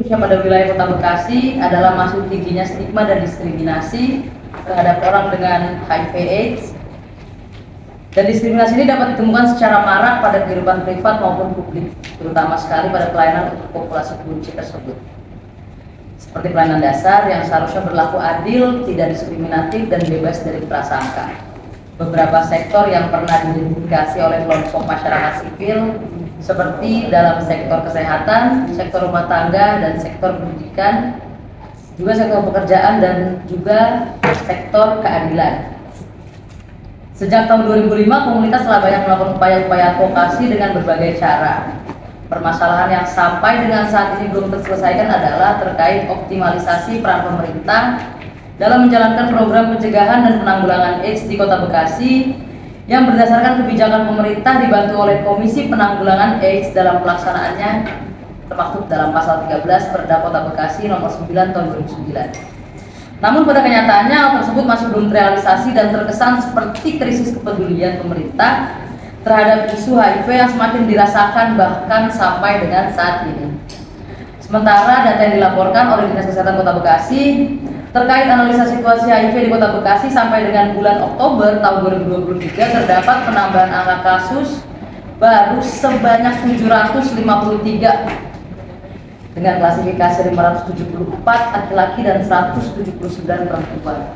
Khususnya pada wilayah Kota Bekasi adalah masih tingginya stigma dan diskriminasi terhadap orang dengan HIV/AIDS. Dan diskriminasi ini dapat ditemukan secara marak pada kehidupan privat maupun publik, terutama sekali pada pelayanan untuk populasi kunci tersebut. Seperti pelayanan dasar yang seharusnya berlaku adil, tidak diskriminatif, dan bebas dari prasangka. Beberapa sektor yang pernah diidentifikasi oleh kelompok masyarakat sipil seperti dalam sektor kesehatan, sektor rumah tangga, dan sektor pendidikan, juga sektor pekerjaan, dan juga sektor keadilan. Sejak tahun 2005, komunitas telah banyak melakukan upaya-upaya advokasi dengan berbagai cara. Permasalahan yang sampai dengan saat ini belum terselesaikan adalah terkait optimalisasi peran pemerintah dalam menjalankan program pencegahan dan penanggulangan AIDS di Kota Bekasi yang berdasarkan kebijakan pemerintah dibantu oleh Komisi Penanggulangan AIDS dalam pelaksanaannya termaktub dalam pasal 13 Perda Kota Bekasi nomor 9 tahun 2009. Namun pada kenyataannya hal tersebut masih belum terrealisasi dan terkesan seperti krisis kepedulian pemerintah terhadap isu HIV yang semakin dirasakan bahkan sampai dengan saat ini. Sementara data yang dilaporkan oleh Dinas Kesehatan Kota Bekasi terkait analisa situasi HIV di Kota Bekasi sampai dengan bulan Oktober tahun 2023 terdapat penambahan angka kasus baru sebanyak 753 dengan klasifikasi 574 laki-laki dan 179 perempuan.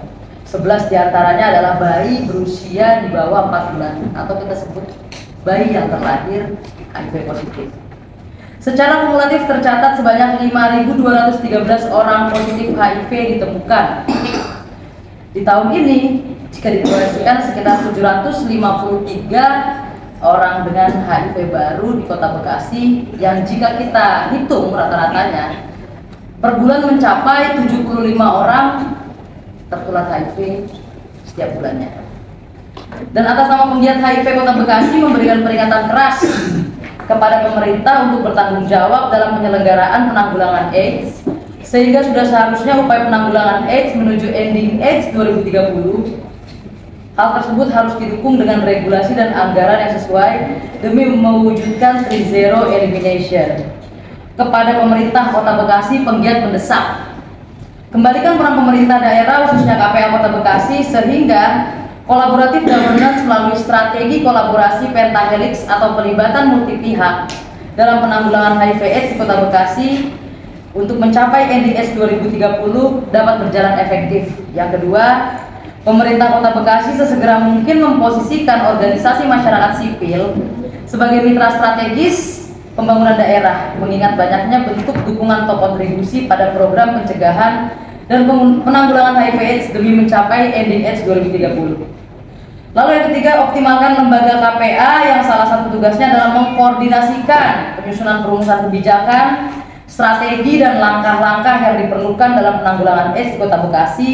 11 diantaranya adalah bayi berusia di bawah 4 bulan atau kita sebut bayi yang terlahir HIV positif. Secara kumulatif tercatat sebanyak 5.213 orang positif HIV ditemukan. Di tahun ini jika diproyeksikan sekitar 753 orang dengan HIV baru di Kota Bekasi yang jika kita hitung rata-ratanya per bulan mencapai 75 orang tertular HIV setiap bulannya. Dan atas nama penggiat HIV Kota Bekasi memberikan peringatan keras kepada pemerintah untuk bertanggung jawab dalam penyelenggaraan penanggulangan AIDS, sehingga sudah seharusnya upaya penanggulangan AIDS menuju ending AIDS 2030. Hal tersebut harus didukung dengan regulasi dan anggaran yang sesuai demi mewujudkan 3-0 elimination. Kepada pemerintah Kota Bekasi, penggiat mendesak kembalikan peran pemerintah daerah khususnya KPA Kota Bekasi sehingga kolaboratif governance melalui strategi kolaborasi pentahelix atau pelibatan multi pihak dalam penanggulangan HIV/AIDS di Kota Bekasi untuk mencapai ending AIDS 2030 dapat berjalan efektif. Yang kedua, pemerintah Kota Bekasi sesegera mungkin memposisikan organisasi masyarakat sipil sebagai mitra strategis pembangunan daerah, mengingat banyaknya bentuk dukungan atau kontribusi pada program pencegahan dan penanggulangan HIV/AIDS demi mencapai ending AIDS 2030. Lalu yang ketiga, optimalkan lembaga KPA yang salah satu tugasnya adalah mengkoordinasikan penyusunan perumusan kebijakan, strategi dan langkah-langkah yang diperlukan dalam penanggulangan AIDS di Kota Bekasi,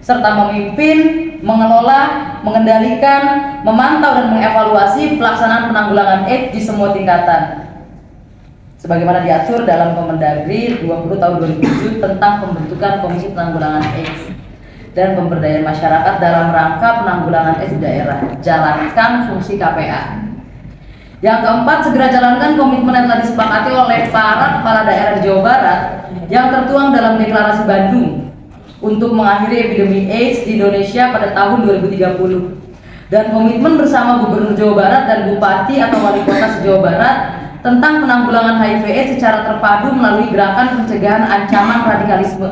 serta memimpin, mengelola, mengendalikan, memantau dan mengevaluasi pelaksanaan penanggulangan AIDS di semua tingkatan sebagaimana diatur dalam Kemendagri 20 tahun 2007 tentang pembentukan Komisi Penanggulangan AIDS dan pemberdayaan masyarakat dalam rangka penanggulangan AIDS di daerah. Jalankan fungsi KPA. Yang keempat, segera jalankan komitmen yang telah disepakati oleh para kepala daerah di Jawa Barat yang tertuang dalam Deklarasi Bandung untuk mengakhiri epidemi AIDS di Indonesia pada tahun 2030 dan komitmen bersama Gubernur Jawa Barat dan Bupati atau Wali Kota se-Jawa Barat tentang penanggulangan HIV/AIDS secara terpadu melalui gerakan pencegahan ancaman radikalisme,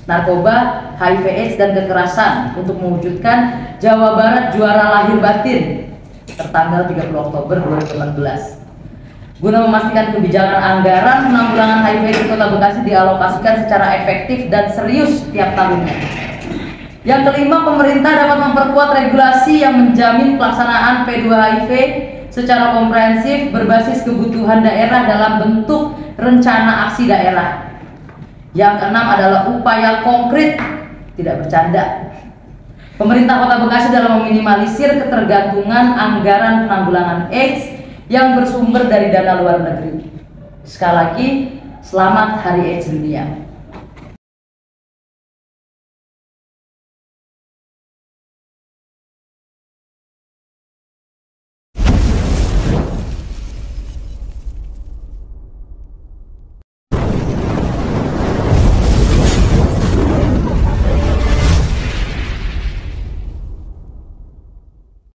narkoba, HIV/AIDS dan kekerasan untuk mewujudkan Jawa Barat juara lahir batin tertanggal 30 Oktober 2018. Guna memastikan kebijakan anggaran penanggulangan HIV di Kota Bekasi dialokasikan secara efektif dan serius tiap tahunnya. Yang kelima, pemerintah dapat memperkuat regulasi yang menjamin pelaksanaan P2HIV secara komprehensif berbasis kebutuhan daerah dalam bentuk rencana aksi daerah. Yang keenam adalah upaya konkret, tidak bercanda. Pemerintah Kota Bekasi dalam meminimalisir ketergantungan anggaran penanggulangan AIDS yang bersumber dari dana luar negeri. Sekali lagi, selamat Hari AIDS Dunia.